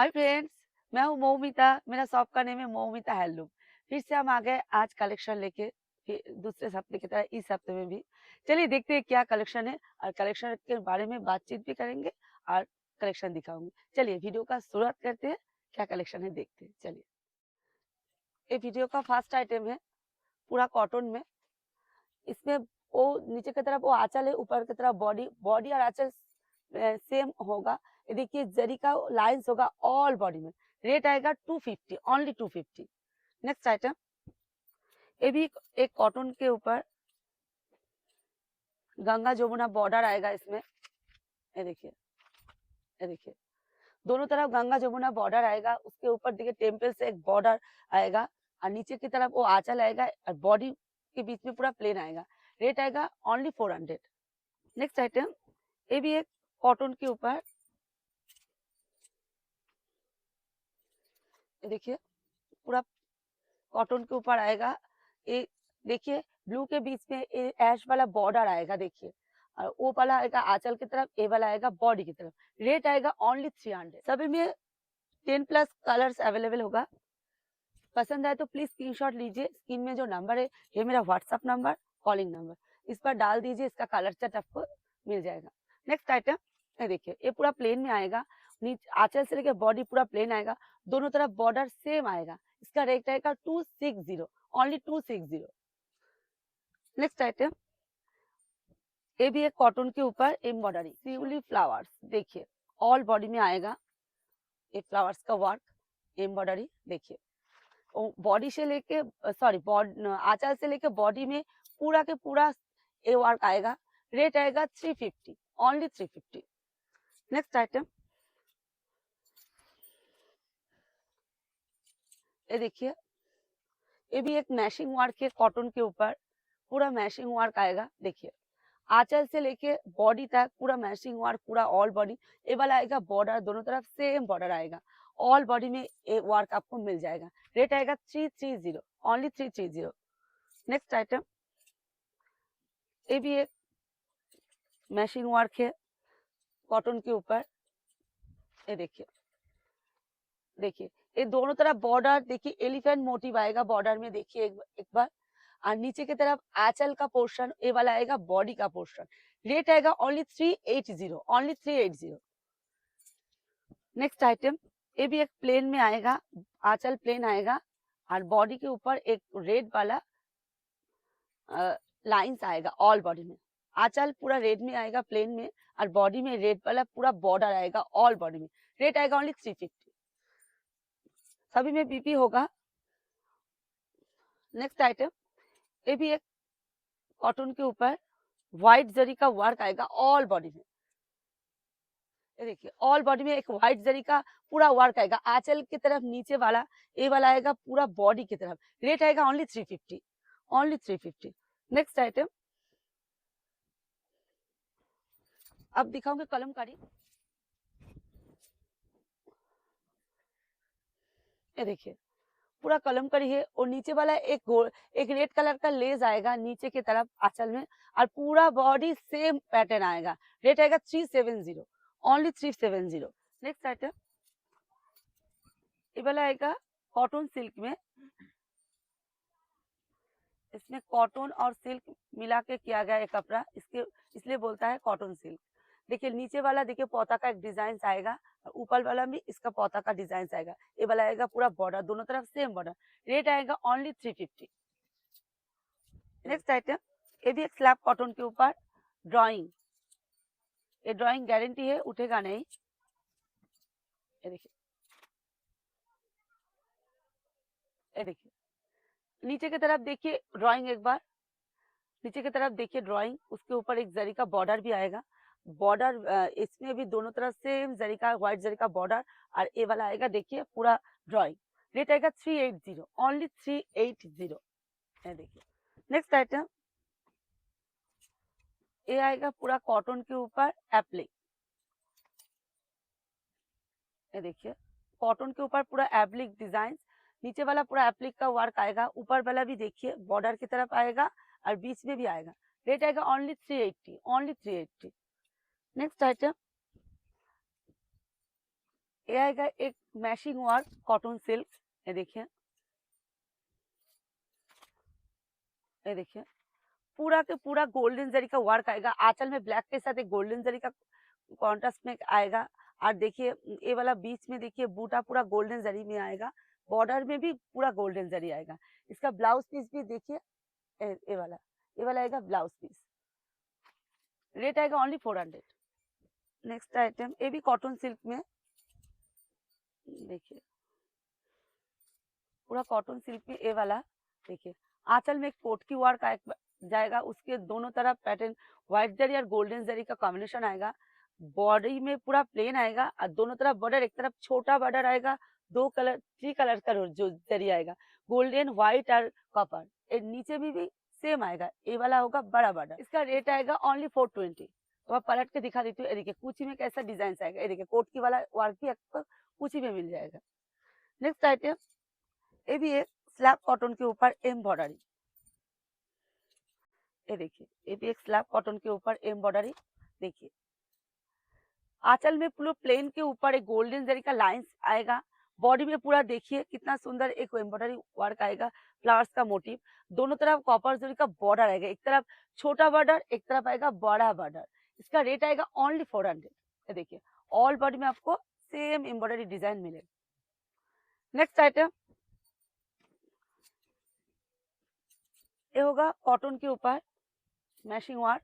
Hi friends, मैं हूँ मौमिता। मेरा शॉप का नेम है मौमिता हैंडलूम। फिर से हम आ गए आज कलेक्शन लेके, फिर दूसरे हफ्ते की तरह इस हफ्ते में भी। चलिए देखते हैं क्या कलेक्शन है, और कलेक्शन के बारे में बातचीत भी करेंगे और कलेक्शन दिखाऊंगी। चलिए वीडियो का शुरुआत करते हैं, क्या कलेक्शन है देखते हैं। चलिए, ये वीडियो का फर्स्ट आइटम है पूरा कॉटन में। इसमें वो नीचे की तरफ वो आंचल है, ऊपर की तरफ बॉडी बॉडी और आंचल सेम होगा। ये देखिए जरी का लाइंस होगा ऑल बॉडी में। रेट आएगा 250, ओनली 250। नेक्स्ट आइटम, ये भी एक कॉटन के ऊपर गंगा जमुना बॉर्डर आएगा इसमें। ये देखिए, ये देखिए दोनों तरफ गंगा जमुना बॉर्डर आएगा। उसके ऊपर देखिए टेम्पल से एक बॉर्डर आएगा, और नीचे की तरफ वो आंचल आएगा, और बॉडी के बीच में पूरा प्लेन आएगा। रेट आएगा ओनली 400। नेक्स्ट आइटम, ये भी एक कॉटन के ऊपर, ये देखिए पूरा कॉटन के ऊपर आएगा। ये देखिए ब्लू के बीच में ऐश वाला बॉर्डर आएगा, देखिए। और वो वाला आएगा आंचल की तरफ, ये वाला आएगा बॉडी की तरफ। रेट आएगा ओनली 300। सभी में 10+ कलर्स अवेलेबल होगा। पसंद आए तो प्लीज स्क्रीनशॉट लीजिए। स्क्रीन में जो नंबर है ये मेरा व्हाट्सअप नंबर, कॉलिंग नंबर, इस पर डाल दीजिए। इसका कलर चार्ट आपको मिल जाएगा। नेक्स्ट आइटम, ये देखिए ये पूरा प्लेन में आएगा। नीचे आंचल से लेकर बॉडी पूरा प्लेन आएगा। दोनों तरफ बॉर्डर सेम आएगा। इसका रेट आएगा 260, ओनली 260। नेक्स्ट आइटम, ये भी एक कॉटन के ऊपर एम्ब्रॉयडरी सिवली फ्लावर्स, देखिए ऑल बॉडी में आएगा। ये फ्लावर्स का वर्क एम्ब्रॉयडरी देखिए, बॉडी से लेके सॉरी आंचल से लेके बॉडी में पूरा के पूरा ये वर्क आएगा। रेट आएगा 350, ओनली 350। नेक्स्ट आइटम, ये देखिए ये भी एक मैशिंग वर्क है कॉटन के ऊपर। पूरा मैशिंग वर्क आएगा। देखिए आंचल से लेके बॉडी तक पूरा मैचिंग वर्क, पूरा ऑल बॉडी। ये वाला आएगा बॉर्डर, दोनों तरफ सेम बॉर्डर आएगा। ऑल बॉडी में ये वर्क आपको मिल जाएगा। रेट आएगा 330, ओनली 330। नेक्स्ट आइटम, ये भी एक मैचिंग वर्क है कॉटन के ऊपर। ये देखिए, देखिए ये दोनों तरफ बॉर्डर, देखिए एलिफेंट मोटिव आएगा बॉर्डर में। देखिए एक बार, और नीचे की तरफ आंचल का पोर्शन ये वाला आएगा, बॉडी का पोर्शन। रेट आएगा ओनली 380, ओनली 380। नेक्स्ट आइटम, ये भी एक प्लेन में आएगा, आंचल प्लेन आएगा, और बॉडी के ऊपर एक रेड वाला लाइंस आएगा ऑल बॉडी में। आंचल पूरा रेड में आएगा प्लेन में, और बॉडी में रेड वाला पूरा बॉर्डर आएगा ऑल बॉडी में। रेट आएगा ओनली 350। सभी में बीपी होगा। नेक्स्ट आइटम, ये भी एक कॉटन के ऊपर व्हाइट जरी का वर्क आएगा ऑल बॉडी में। ये देखिए ऑल बॉडी में एक व्हाइट जरी का पूरा वर्क आएगा। आंचल की तरफ नीचे वाला ये वाला आएगा पूरा बॉडी की तरफ। रेट आएगा ओनली 350, ओनली 350। नेक्स्ट आइटम, अब दिखाऊंगे कलमकारी। ये देखिए पूरा कलमकारी है, और नीचे वाला एक रेड कलर का लेस आएगा नीचे की तरफ आंचल में, और पूरा बॉडी सेम पैटर्न आएगा। रेट आएगा 370, ओनली 370। नेक्स्ट आइटम, ये वाला आएगा कॉटन सिल्क में। इसमें कॉटन और सिल्क मिला के किया गया है कपड़ा, इसके इसलिए बोलता है कॉटन सिल्क। देखिए नीचे वाला देखिए पौधा का एक डिजाइन आएगा, और ऊपर वाला भी इसका पौधा का डिजाइन आएगा। ये वाला आएगा पूरा बॉर्डर, दोनों तरफ सेम बॉर्डर। रेट आएगा ओनली 350। नेक्स्ट आइटम, ये भी एक स्लैब कॉटन के ऊपर ड्राइंग। ये ड्राइंग गारंटी है, उठेगा नहीं। ये देखिए, ये देखिए नीचे की तरफ देखिए ड्राइंग, एक बार नीचे की तरफ देखिए ड्राइंग, उसके ऊपर एक जरी का बॉर्डर भी आएगा। बॉर्डर इसमें भी दोनों तरफ सेम जरी का, व्हाइट जरी का बॉर्डर, और ये वाला आएगा देखिए पूरा ड्राइंग। रेट आएगा 380, ओनली 380। ये देखिए नेक्स्ट आइटम, ये आएगा पूरा कॉटन के ऊपर एप्लिक। ये देखिए कॉटन के ऊपर पूरा एप्लिक डिजाइन। नीचे वाला पूरा एप्लिक का वर्क आएगा, ऊपर वाला भी देखिए बॉर्डर की तरफ आएगा, और बीच में भी आएगा। रेट आएगा ओनली 380, ओनली 380। नेक्स्ट आइटम, ये आएगा एक मैशिंग वर्क कॉटन सिल्क, ये देखिए, ये देखिए पूरा के पूरा गोल्डन जरी का वर्क आएगा। आंचल में ब्लैक के साथ एक गोल्डन जरी का कॉन्ट्रास्ट में आएगा। और देखिए ये वाला बीच में देखिए बूटा पूरा गोल्डन जरी में आएगा, बॉर्डर में भी पूरा गोल्डन जरी आएगा। इसका ब्लाउज पीस भी देखिए, ये वाला आएगा ब्लाउज पीस। रेट आएगा ओनली 400। नेक्स्ट आइटम, ये भी कॉटन सिल्क में, देखिए पूरा कॉटन सिल्क में ये वाला देखिए। आंचल में एक पोटकी वर्क जाएगा, उसके दोनों तरफ पैटर्न व्हाइट जरी और गोल्डन जरी का कॉम्बिनेशन आएगा। बॉडी में पूरा प्लेन आएगा और दोनों तरफ बॉर्डर, एक तरफ छोटा बॉर्डर आएगा, 3 कलर का जो जरी आएगा, गोल्डन, व्हाइट और कॉपर। नीचे भी सेम आएगा, ये वाला होगा बड़ा बॉर्डर। इसका रेट आएगा ओनली 420। तो आप पलट के दिखा देती हूँ। ये देखिए कुची में कैसा डिजाइन आएगा, ये देखिए कोट की वाला वर्क भी आपको कुची में मिल जाएगा। नेक्स्ट आइटम, ये भी एक स्लैब कॉटन के ऊपर एम्ब्रॉयडरी, ये देखिए ये भी एक स्लैब कॉटन के ऊपर एम्ब्रॉयडरी। देखिए आंचल में पूरा प्लेन के ऊपर एक गोल्डन जरी का लाइंस आएगा। बॉडी में पूरा देखिए कितना सुंदर एक एम्ब्रॉयडरी वर्क आएगा, फ्लावर्स का मोटिव। दोनों तरफ कॉपर जरी का बॉर्डर आएगा, एक तरफ छोटा बॉर्डर, एक तरफ आएगा बड़ा बॉर्डर। इसका रेट आएगा ओनली 400। ये देखिए ऑल बॉडी में आपको सेम एम्ब्रॉयडरी डिजाइन मिलेगा। नेक्स्ट आइटम, ये होगा कॉटन के ऊपर मैशिंग वर्क।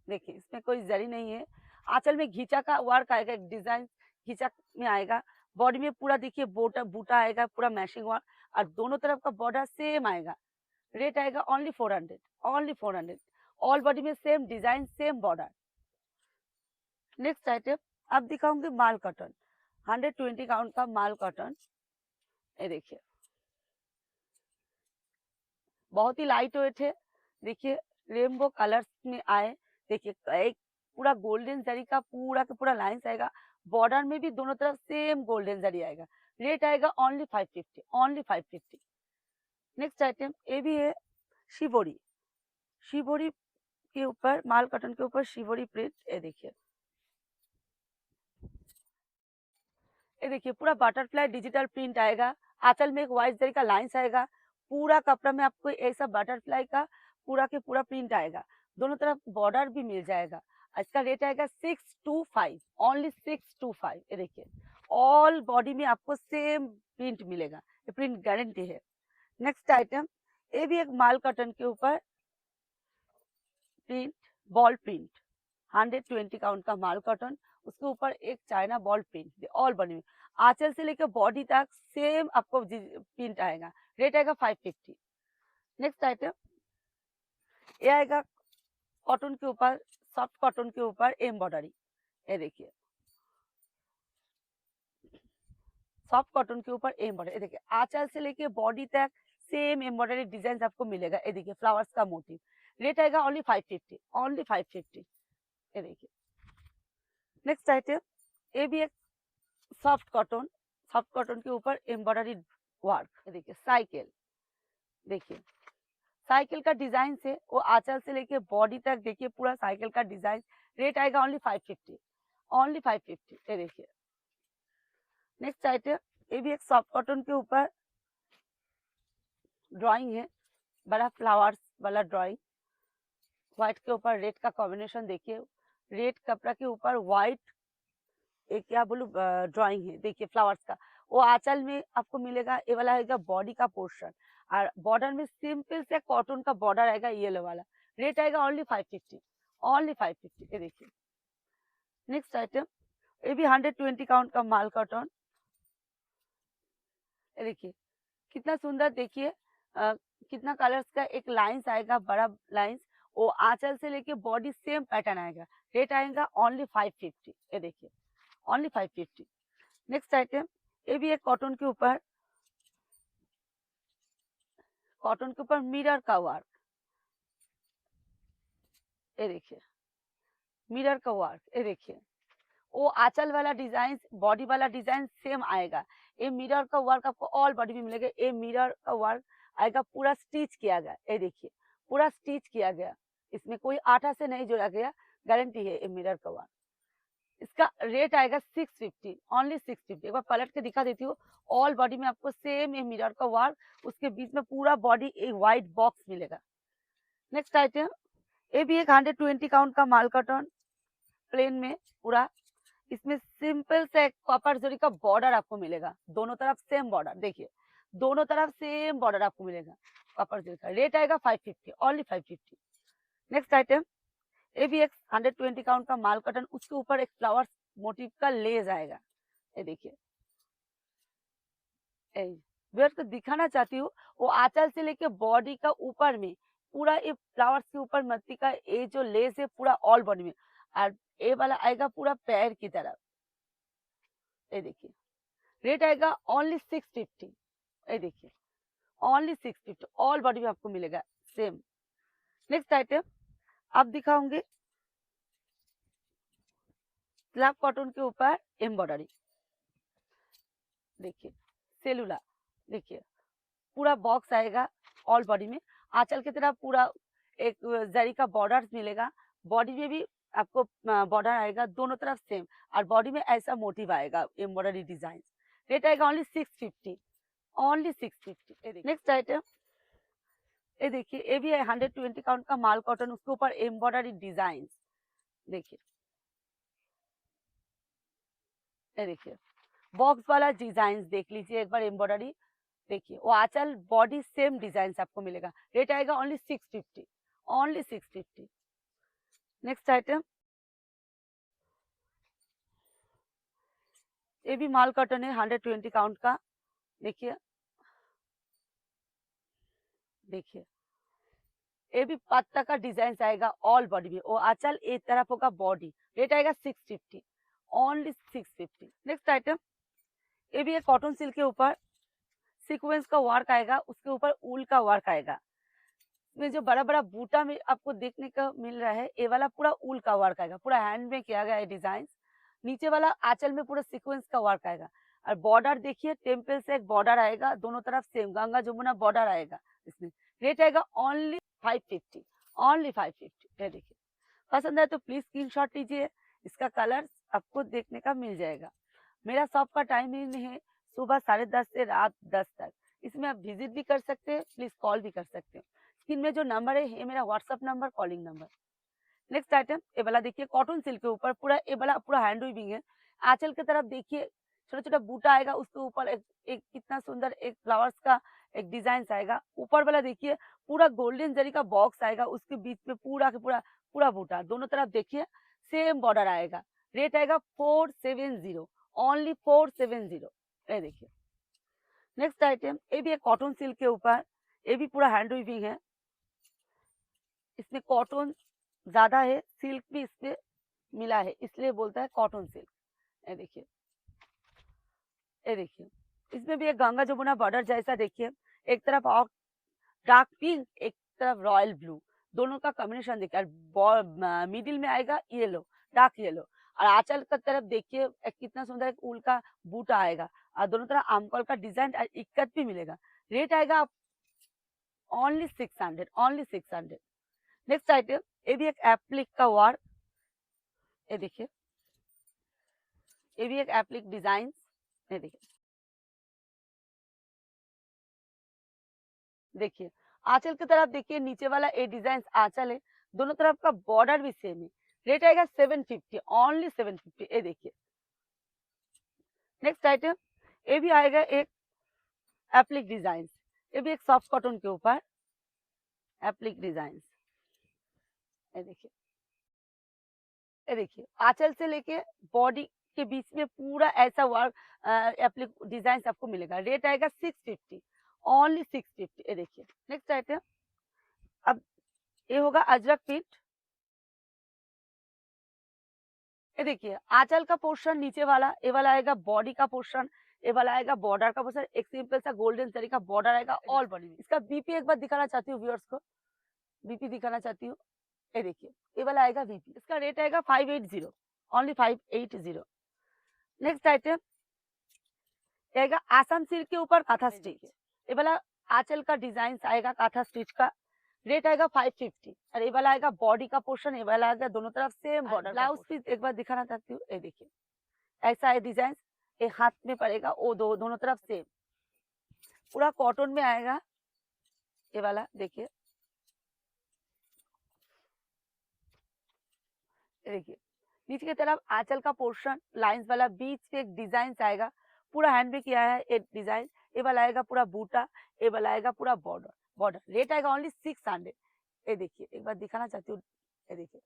देखिए इसमें कोई जरी नहीं है। आंचल में घीचा का वर्क आएगा, एक डिजाइन घीचा में आएगा। बॉडी में पूरा देखिए बूटा आएगा, पूरा मैशिंग वर्क और दोनों तरफ का बॉर्डर सेम आएगा। रेट आएगा ओनली 400, ओनली 400। ऑल बॉडी में same design, same border. Next item, अब दिखाऊंगी माल कॉटन, 120 काउंट का माल कॉटन। ये देखिए बहुत ही लाइट वेट है। देखिए रेनबो कलर्स में आए। देखिए एक पूरा गोल्डन जरी का पूरा लाइंस आएगा। बॉर्डर में भी दोनों तरफ सेम गोल्डन जरी आएगा। रेट आएगा ओनली 550, ओनली 550। नेक्स्ट आइटम, ये भी है शिवोरी, शिवोरी के ऊपर माल कॉटन के ऊपर शिवोरी प्रिंट। ये देखिए पूरा बटरफ्लाई डिजिटल प्रिंट आएगा। आंचल में एक व्हाइट जरी का लाइंस आएगा। पूरा कपड़ा में आपको ऐसा बटरफ्लाई का पूरा के पूरा प्रिंट आएगा। दोनों तरफ बॉर्डर भी मिल जाएगा। इसका रेट आएगा 625, ओनली 625। ये देखिए ऑल बॉडी में आपको सेम प्रिंट मिलेगा, ये प्रिंट गारंटी है। नेक्स्ट आइटम, ये भी एक माल कॉटन के ऊपर प्रिंट, बॉल प्रिंट, 120 काउंट का माल कॉटन, उसके ऊपर एक चाइना बॉल प्रिंट ऑल बनी हुई। आंचल से लेकर बॉडी तक सेम आपको प्रिंट आएगा। रेट आएगा 550। नेक्स्ट आइटम, ये आएगा कॉटन के ऊपर, सॉफ्ट कॉटन के ऊपर एम्ब्रॉयडरी। ये देखिए सॉफ्ट कॉटन के ऊपर एम्ब्रॉयडरी। देखिए आंचल से लेके बॉडी तक सेम एम्ब्रॉयडरी डिजाइन आपको मिलेगा। ये देखिए फ्लावर्स का मोटिव। रेट आएगा ओनली 550, ओनली 550। ये देखिए नेक्स्ट आइटम, ये भी एक सॉफ्ट कॉटन के ऊपर एम्ब्रॉयडरी वर्क। देखिए साइकिल, देखिए साइकिल का डिजाइन से वो आंचल से लेके बॉडी तक देखिए पूरा साइकिल का डिजाइन। रेट आएगा ओनली 550, ओनली 550। ये देखिए नेक्स्ट आइटम, ये भी एक सॉफ्ट कॉटन के ऊपर ड्राइंग है, बड़ा फ्लावर्स वाला ड्राइंग। व्हाइट के ऊपर रेड का कॉम्बिनेशन देखिए, रेड कपड़ा के ऊपर व्हाइट एक क्या बोलूं ड्राइंग है। देखिए फ्लावर्स का वो आंचल में आपको मिलेगा। ये वाला आएगा बॉडी का पोर्शन और बॉर्डर में सिंपल से कॉटन का बॉर्डर आएगा, येलो वाला। रेट आएगा ओनली 550, ओनली 550। ये देखिए नेक्स्ट आइटम, ये भी 120 काउंट का माल कॉटन। ये देखिए कितना सुंदर, देखिए कितना कलर्स का एक लाइंस आएगा, बड़ा लाइंस। वो आंचल से लेके बॉडी सेम पैटर्न आएगा। रेट आएगा ओनली 550। ये देखिए ओनली 550। नेक्स्ट आइटम, ये भी एक कॉटन के ऊपर मिरर का वर्क। ये देखिए मिरर का वर्क। ये देखिए वो आंचल वाला डिजाइन, बॉडी वाला डिजाइन सेम आएगा। ये मिरर का वर्क आपको ऑल बॉडी में मिलेगा। ये मिरर का वर्क आएगा, पूरा स्टिच किया गया। ये देखिए पूरा स्टिच किया गया, इसमें कोई आटा से नहीं जोड़ा गया, गारंटी है ये मिरर का वर्क। इसका रेट आएगा 650, ओनली 650। एक बार पलट के दिखा देती हूँ। ऑल बॉडी में आपको सेम ये मिरर का वर्क, उसके बीच में पूरा बॉडी एक व्हाइट बॉक्स मिलेगा। नेक्स्ट आइटम, ये भी एक 120 काउंट का माल कॉटन प्लेन में पूरा, इसमें सिंपल से एक कॉपर जरी का बॉर्डर आपको मिलेगा, दोनों तरफ सेम बॉर्डर, देखिए दोनों तरफ सेम बॉर्डर आपको मिलेगा कॉपर जरी का। रेट आएगा 550, ओनली 550। नेक्स्ट आइटम, ये भी एक 120 काउंट का माल कॉटन, उसके ऊपर एक फ्लावर मोटिव का लेस आएगा। ये देखिए, व्यूअर्स को दिखाना चाहती हूँ, वो आंचल से लेके बॉडी का ऊपर में पूरा ये फ्लावर्स के ऊपर मोती का ये जो लेस है पूरा ऑल बॉडी में, और ये वाला आएगा पूरा पैर की तरफ। ये देखिए, रेट आएगा ओनली 650। ये देखिए, ओनली 650, ऑल बॉडी में आपको मिलेगा सेम। नेक्स्ट आइटम अब दिखाऊंगी स्लैब कॉटन के ऊपर एम्ब्रॉयडरी। देखिए सेलुला, देखिए पूरा बॉक्स आएगा ऑल बॉडी में, आंचल की तरफ पूरा एक जरी का बॉर्डर मिलेगा, बॉडी में भी आपको बॉर्डर आएगा दोनों तरफ सेम, और बॉडी में ऐसा मोटिव आएगा एम्ब्रॉयडरी डिजाइन। रेट आएगा ओनली 650, ओनली 650। नेक्स्ट आइटम, ये देखिए, ये भी है 120 काउंट का माल कॉटन, उसके ऊपर एम्ब्रॉयडरी डिजाइन। देखिए, ये देखिए बॉक्स वाला डिजाइन देख लीजिए एक बार, एम्ब्रॉयडरी देखिए, वो आंचल बॉडी सेम डिजाइन आपको मिलेगा। रेट आएगा ओनली 650, ओनली 650। नेक्स्ट आइटम, ये भी माल कॉटन है 120 काउंट का। देखिए, देखिए ये भी पत्ता का डिजाइन आएगा ऑल बॉडी में, वो आंचल एक तरफ होगा बॉडी। रेट आएगा 650, ओनली 650। नेक्स्ट आइटम, ये भी एक कॉटन सिल्क के ऊपर सीक्वेंस का वर्क आएगा, उसके ऊपर ऊल का वर्क आएगा। इसमें जो बड़ा बड़ा बूटा में आपको देखने का मिल रहा है, ये वाला पूरा ऊल का वर्क आएगा, पूरा हैंड में किया गया है डिजाइन। नीचे वाला आंचल में पूरा सीक्वेंस का वर्क आएगा, और बॉर्डर देखिए टेम्पल से एक बॉर्डर आएगा, दोनों तरफ सेम गंगा जमुना बॉर्डर आएगा इसमें। रेट आएगा ओनली 550, ओनली 550। ये देखिए, पसंद है तो प्लीज स्क्रीनशॉट लीजिए, इसका कलर आपको देखने का मिल जाएगा। मेरा शॉप का टाइमिंग है सुबह 10:30 से रात 10 तक। इसमें आप विजिट भी कर सकते हैं, प्लीज कॉल भी कर सकते हैं। स्क्रीन में जो नंबर है ये मेरा WhatsApp number, calling number. Next item, ये वाला देखिए कॉटन सिल्क के ऊपर पूरा, ये वाला पूरा हैंड वीविंग है। आंचल की तरफ देखिए छोटा छोटा बूटा आएगा, उसके ऊपर एक कितना सुंदर एक फ्लावर्स का एक डिजाइन आएगा। ऊपर वाला देखिए पूरा गोल्डन जरी का बॉक्स आएगा, उसके बीच में पूरा के पूरा पूरा बूटा, दोनों तरफ देखिए सेम बॉर्डर आएगा। रेट आएगा 470, ओनली 470। ये देखिए, नेक्स्ट आइटम, ये भी एक कॉटन सिल्क के ऊपर, ये भी पूरा हैंड वीविंग है। इसमें कॉटन ज्यादा है, सिल्क भी इसमें मिला है, इसलिए बोलता है कॉटन सिल्क। ये देखिए, ये देखिए इसमें भी एक गंगा जमुना बॉर्डर जैसा, देखिए एक तरफ और डार्क पिंक, एक तरफ रॉयल ब्लू, दोनों का कॉम्बिनेशन देखिए, और मिडिल में आएगा येलो, डार्क येलो। और आंचल का तरफ देखिए कितना सुंदर एक ऊल का बूटा आएगा, और दोनों तरफ आमकौल का डिजाइन और इक्कत भी मिलेगा। रेट आएगा ओनली 600, ओनली 600। नेक्स्ट आइटम, ये भी एक एप्लिक का वर्क, ये देखिए ये भी एक एप्लिक डिजाइन। ये देखिए, देखिए आंचल की तरफ देखिए नीचे वाला ये डिजाइन आंचल है, दोनों तरफ का बॉर्डर भी सेम है। रेट आएगा 750, ओनली 750। ये देखिए, नेक्स्ट आइटम, ये भी आएगा एक एप्लिक डिजाइन, ये भी एक सॉफ्ट कॉटन के ऊपर एप्लिक डिजाइन। ये देखिए, ये देखिए आंचल से लेके बॉडी के बीच में पूरा ऐसा वर्क एप्लिक डिजाइन आपको मिलेगा। रेट आएगा 650, ओनली 650। ये देखिए, नेक्स्ट आइटम, अब ये होगा अजरक प्रिंट। ये देखिए आंचल का पोर्शन नीचे वाला, ये वाला आएगा बॉडी का पोर्शन, ये वाला आएगा बॉर्डर का पोर्शन, एक सिंपल सा गोल्डन जरी का बॉर्डर आएगा ऑल बॉडी में। इसका बीपी एक बार दिखाना चाहती हूँ व्यूअर्स को, बीपी दिखाना चाहती हूँ। ये देखिए, ये वाला आएगा बीपी, इसका रेट आएगा 580, ओनली 580। नेक्स्ट आइटम आएगा आसाम सिल्क के ऊपर काथा स्टिच, ये वाला आंचल का डिजाइन आएगा काथा स्टिच का। रेट आएगा 550 और ये वाला आएगा बॉडी का पोर्शन, ये वाला आएगा दोनों तरफ सेम बॉर्डर। ब्लाउज पीस एक बार दिखाना चाहती हूँ, ये देखिए ऐसा है डिजाइन, एक हाथ में पड़ेगा, वो दोनों तरफ सेम, पूरा कॉटन में आएगा। ये वाला देखिए, देखिए नीचे की तरफ आंचल का पोर्शन लाइंस वाला, बीच पे एक डिजाइन आएगा, पूरा हैंड में किया है एक डिजाइन। ये वाला आएगा पूरा बूटा, ये वाला आएगा पूरा बॉर्डर। बॉर्डर रेट आएगा ओनली 600। ये देखिए एक बार दिखाना चाहती हूँ, ये देखिए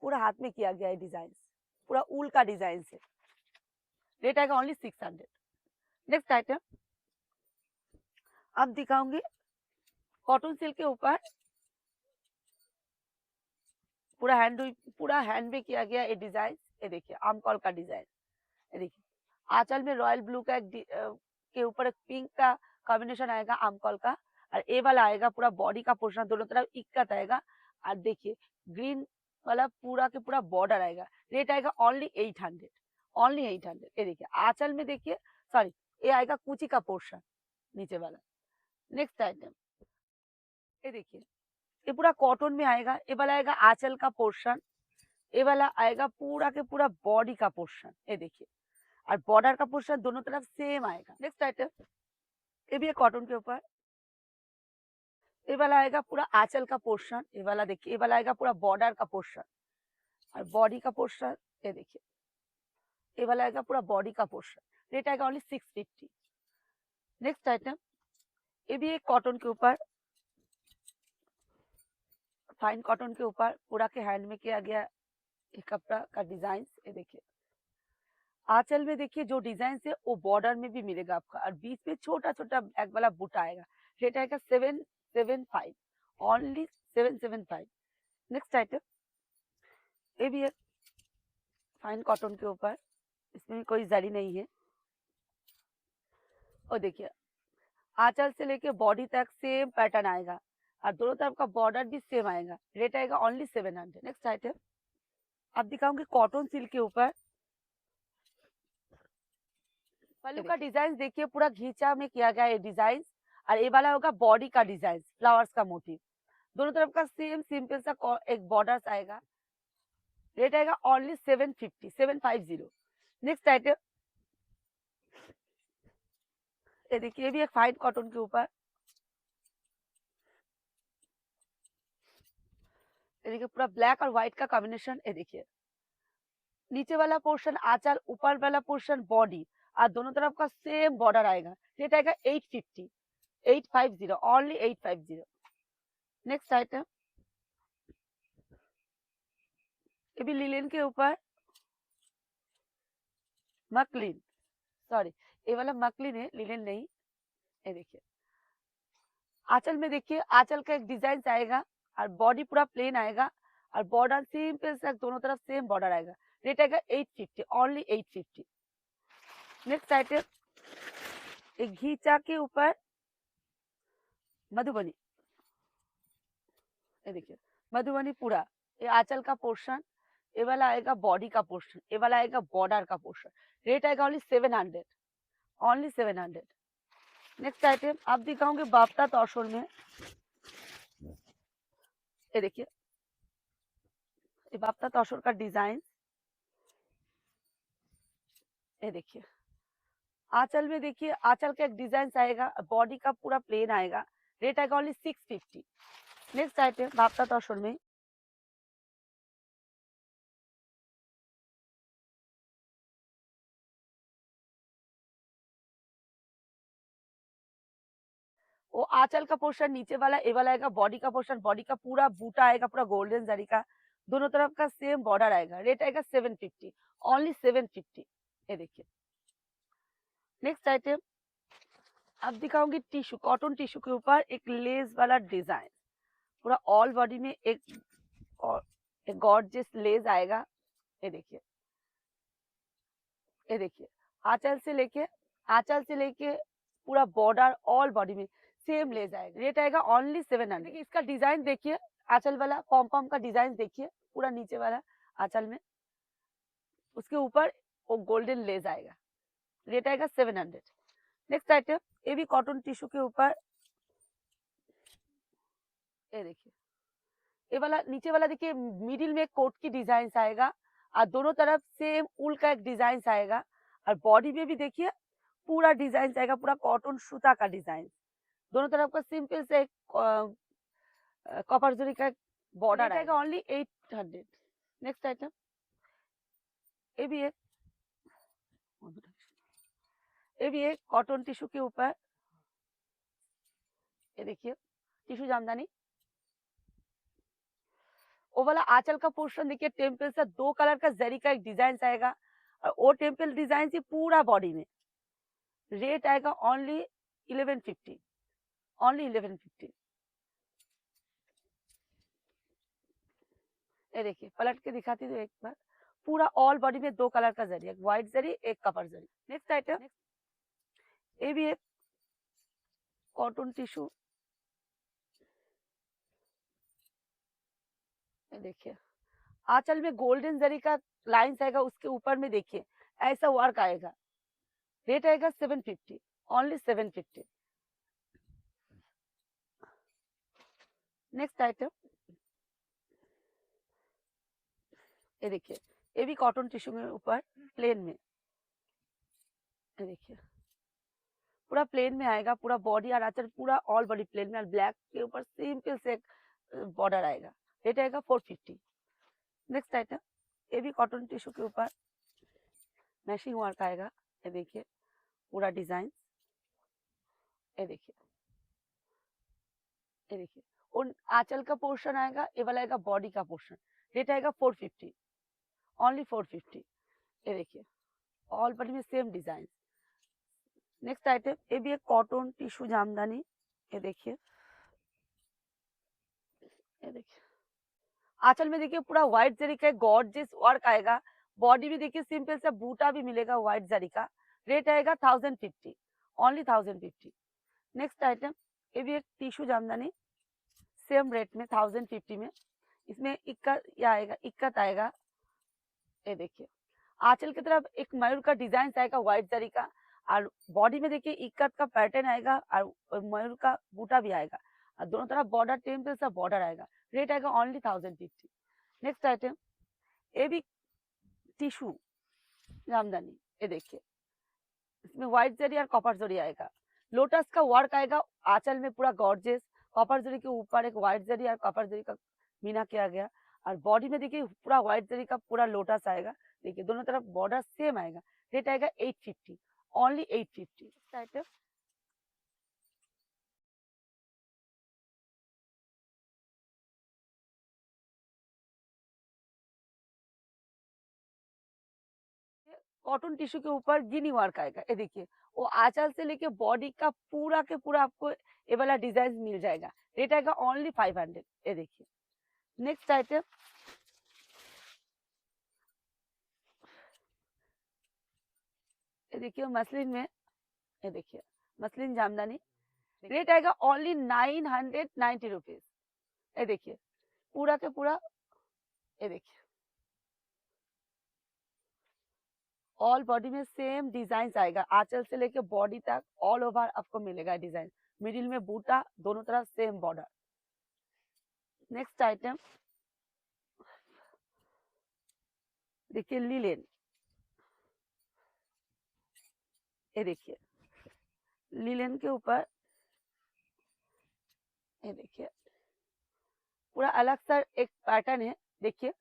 पूरा हाथ में किया गया है डिजाइन, पूरा ऊल का डिजाइन से। रेट आएगा ओनली 600। नेक्स्ट आइटम अब दिखाऊंगी कॉटन सिल्क के ऊपर, पूरा हैंड में किया गया ये डिजाइन। ये देखिए आमकॉल का डिजाइन, ये देखिए आंचल में रॉयल ब्लू का के ऊपर एक पिंक का कॉम्बिनेशन आएगा आमकॉल का, और ये वाला आएगा पूरा बॉडी का पोर्शन, दोनों तरफ इक्कत आएगा। और देखिए ग्रीन वाला पूरा के पूरा बॉर्डर आएगा। रेट आएगा ओनली 800, ओनली 800। ये देखिए आंचल में देखिए, सॉरी ये आएगा कुची का पोर्शन नीचे वाला। नेक्स्ट आइटम ये देखिए, ये पूरा कॉटन में आएगा, ये वाला आएगा आंचल का पोर्शन, ये वाला आएगा पूरा के पूरा बॉडी का पोर्शन। ये देखिए और बॉर्डर का पोर्शन दोनों तरफ सेम आएगा। नेक्स्ट आइटम ये भी है कॉटन के ऊपर, ये वाला आएगा पूरा आंचल का पोर्शन, ये वाला देखिए, ये वाला आएगा पूरा बॉर्डर का पोर्शन और बॉडी का पोर्शन। ये देखिए ये वाला आएगा पूरा बॉडी का पोर्शन। रेट आएगा ओनली 650। नेक्स्ट आइटम ये भी एक कॉटन के ऊपर, फाइन कॉटन के ऊपर पूरा के हैंड में किया गया एक कपड़ा का डिजाइन। ये देखिए आंचल में देखिए जो डिजाइन है वो बॉर्डर में भी मिलेगा आपका, और बीच में छोटा छोटा ब्लैक वाला बूटा आएगा। रेट आएगा 775, ओनली 775। नेक्स्ट आइटम ये भी है फाइन कॉटन के ऊपर, इसमें भी कोई जरी नहीं है। और देखिए आंचल से लेके बॉडी तक सेम पैटर्न आएगा और दोनों तरफ का बॉर्डर भी सेम आएगा। रेट आएगा ओनली 700। नेक्स्ट आइटम अब दिखाऊंगी कॉटन सिल्क के ऊपर, पल्लू का डिजाइन देखिए पूरा घींचा में किया गया है डिजाइन, और ये वाला होगा बॉडी का डिजाइन, फ्लावर्स का मोटिव, दोनों तरफ का सेम सिंपल सा एक बॉर्डर आएगा। रेट आएगा ओनली 750, 750। नेक्स्ट आइटम ये देखिए, ये भी एक फाइन कॉटन के ऊपर, ये देखिए पूरा ब्लैक और व्हाइट का कॉम्बिनेशन। ये देखिए नीचे वाला पोर्शन आंचल, ऊपर वाला पोर्शन बॉडी, और दोनों तरफ का सेम बॉर्डर आएगा। रेट आएगा 850, 850, ओनली 850। नेक्स्ट आइटम ये भी लिलेन के ऊपर, मकलिन, सॉरी ये वाला मकलिन है, लिलेन नहीं। ये देखिए आंचल में देखिए, आंचल का एक डिजाइन आएगा और बॉडी पूरा प्लेन आएगा और बॉर्डर सिंपल सा दोनों तरफ सेम बॉर्डर आएगा। रेट आएगा 850, ओनली 850। नेक्स्ट आइटम एक घीचा के ऊपर मधुबनी, ये देखिए मधुबनी पूरा, ये आंचल का पोर्शन, ये वाला आएगा बॉडी का पोर्शन, ये वाला आएगा बॉर्डर का पोर्शन। रेट आएगा ओनली 700, ओनली 700। नेक्स्ट आइटम आप दिखाऊंगे बाफ्ता तौशोर में, ये देखिए ये बाफ्ता तौशोर का डिजाइन। ये देखिए आंचल में देखिए, आंचल का एक डिजाइन आएगा, बॉडी का पूरा प्लेन आएगा। रेट आएगा ओनली 650। नेक्स्ट आइटम बाफ्ता तौशोर में, वो आंचल का पोर्शन नीचे वाला, ये वाला आएगा बॉडी का पोर्शन, बॉडी का पूरा बूटा आएगा पूरा गोल्डन जरी का, दोनों तरफ का सेम बॉर्डर आएगा। रेट आएगा 750, ओनली 750। ये देखिए नेक्स्ट आइटम अब दिखाऊंगी टिश्यू, कॉटन टिश्यू के ऊपर एक लेस वाला डिजाइन, पूरा ऑल बॉडी में एक गॉर्जियस लेस आएगा। ये देखिए, ये देखिए आंचल से लेके पूरा बॉर्डर ऑल बॉडी में सेम लेस आएगा। रेट आएगा ओनली 700। इसका डिजाइन देखिए, आंचल वाला पॉम पॉम का डिजाइन देखिए, पूरा नीचे वाला आंचल में, उसके ऊपर वो गोल्डन लेस आएगा। रेट आएगा 700। नेक्स्ट आइटम ये भी कॉटन टिश्यू के ऊपर, ये देखिए, ये वाला नीचे वाला देखिए मिडिल में कोट की डिजाइन आएगा और दोनों तरफ सेम ऊल का एक डिजाइन आएगा और बॉडी में भी देखिए पूरा डिजाइन आएगा, पूरा कॉटन सूता का डिजाइन। दोनों तरफ का सिंपल से कॉपर जरी का बॉर्डर आएगा ओनली 800। नेक्स्ट आइटम, ये भी एक कॉटन टिश्यू के ऊपर, ये देखिए टिश्यू जामदानी। वो वाला आंचल का पोर्शन देखिए टेम्पल से 2 कलर का जरी का एक डिजाइन आएगा और वो टेम्पल डिजाइन से पूरा बॉडी में। रेट आएगा ओनली 1150, ओनली 1150। ये देखिए पलट के दिखाती हूँ एक बार, पूरा ऑल बॉडी में 2 कलर का जरी, एक व्हाइट जरी एक कपर जरी। नेक्स्ट आइटम, ये भी एक कॉटन टिश्यू, ये देखिए आंचल में गोल्डन जरी का लाइंस आएगा, उसके ऊपर में देखिए ऐसा वर्क आएगा। रेट आएगा 750, ओनली 750। नेक्स्ट आइटम, ये देखिए ये भी कॉटन टिश्यू में ऊपर प्लेन में, ये देखिए पूरा प्लेन में आएगा, पूरा बॉडी और आंचल पूरा ऑल बॉडी प्लेन में और ब्लैक के ऊपर सिंपल से बॉर्डर आएगा। रेट आएगा 450। नेक्स्ट आइटम, ये भी कॉटन टिश्यू के ऊपर मैशिंग वर्क आएगा, ये देखिए पूरा डिजाइन, ये देखिए, ये देखिए और आंचल का पोर्शन आएगा, ये वाला आएगा बॉडी का पोर्शन। रेट आएगा 450, ओनली 450। ये देखिए ऑल बॉडी में सेम डिजाइन। नेक्स्ट आइटम, ये भी एक कॉटन टिश्यू जामदानी, ये देखिए, ये देखिए आंचल में देखिए पूरा व्हाइट जरी का गॉर्जियस वर्क आएगा, बॉडी भी देखिए सिंपल सा बूटा भी मिलेगा व्हाइट जरी का। रेट आएगा 1050, ओनली 1050। नेक्स्ट आइटम, ये भी एक टिश्यू जामदानी, सेम रेट में 1050 में। इसमें इक्कत आएगा, इक्कत आएगा, ये देखिए आंचल की तरफ एक मयूर का डिजाइन आएगा व्हाइट जरी का और बॉडी में देखिए इक्कत का पैटर्न आएगा और मयूर का बूटा भी आएगा और दोनों तरफ बॉर्डर टेम्पल सा बॉर्डर आएगा। रेट आएगा ओनली 1050। नेक्स्ट आइटम, ये भी टिश्यू जामदानी, ये देखिए इसमें व्हाइट जरी और कॉपर जरी आएगा, लोटस का वर्क आएगा आंचल में पूरा गॉर्जियस, कॉपर जरी के ऊपर एक व्हाइट जरी और कॉपर जरी का मीना किया गया और बॉडी में देखिए पूरा व्हाइट जरी का पूरा लोटस आएगा। देखिए दोनों तरफ बॉर्डर सेम आएगा। रेट आएगा 850, ओनली 850। आइटम, कॉटन टिश्यू के ऊपर गिनी वर्क आएगा, ये देखिए वो आंचल से लेके बॉडी का पूरा के पूरा आपको ये वाला डिजाइन मिल जाएगा। रेट आएगा ओनली 500, ये देखिए। नेक्स्ट आइटम, ये देखिए मसलिन में, ये देखिए मसलिन जामदानी। रेट आएगा ओनली 990 रुपीज। ये देखिए पूरा के पूरा, ये देखिए ऑल बॉडी में सेम डिजाइन आएगा, आंचल से लेके बॉडी तक ऑल ओवर आपको मिलेगा डिजाइन, मिडिल में बूटा, दोनों तरफ सेम बॉर्डर। नेक्स्ट आइटम, देखिए लिलेन, ये देखिए लिलेन के ऊपर, ये देखिए पूरा अलग सा एक पैटर्न है। देखिए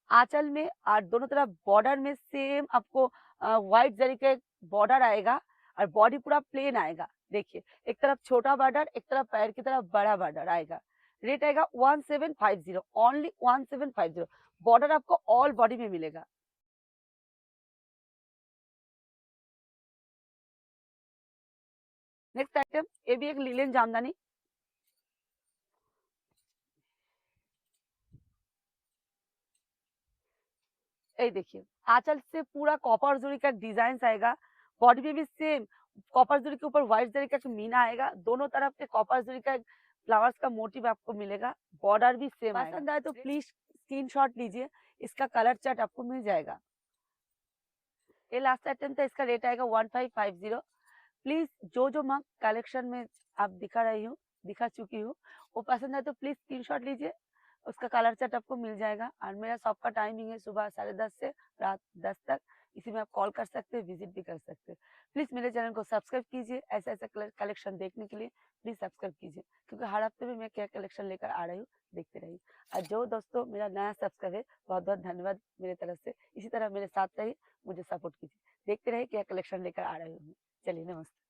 आंचल में और दोनों तरफ बॉर्डर में सेम आपको व्हाइट जरी का बॉर्डर आएगा और बॉडी पूरा प्लेन आएगा। देखिए एक तरफ छोटा बॉर्डर, एक तरफ पैर की तरफ बड़ा बॉर्डर आएगा। रेट आएगा 1750, ओनली 1750। बॉर्डर आपको ऑल बॉडी में मिलेगा। नेक्स्ट आइटम, ये भी एक लिलेन जामदानी, ये देखिए आंचल से पूरा कॉपर जरी का डिजाइन आएगा, बॉडी में भी सेम कॉपर जरी के ऊपर व्हाइट जरी का मीना आएगा, दोनों तरफ से कॉपर जरी का फ्लावर्स का मोटिव आपको मिलेगा, बॉर्डर भी सेम आएगा। पसंद आए तो प्लीज स्क्रीनशॉट लीजिए, इसका कलर चार्ट आपको मिल जाएगा। ये लास्ट आइटम था, इसका रेट आएगा 1550। प्लीज जो जो मैं कलेक्शन में आप दिखा रही हूँ दिखा चुकी हूँ। वो पसंद है तो प्लीज़ स्क्रीनशॉट लीजिए, उसका कलर चार्ट आपको मिल जाएगा। और मेरा शॉप का टाइमिंग है सुबह 10:30 से रात 10 तक। इसी में आप कॉल कर सकते हैं, विज़िट भी कर सकते हैं। प्लीज़ मेरे चैनल को सब्सक्राइब कीजिए, ऐसे-ऐसे कलेक्शन देखने के लिए प्लीज़ सब्सक्राइब कीजिए, क्योंकि हर हफ्ते में मैं क्या कलेक्शन लेकर आ रही हूँ, देखते रहिए। और जो दोस्तों मेरा नया सब्सक्राइब है, बहुत-बहुत धन्यवाद मेरी तरफ से। इसी तरह मेरे साथ रहिए, मुझे सपोर्ट कीजिए। देखते रहिए क्या कलेक्शन लेकर आ रही हूँ मैं। चलिए नमस्ते।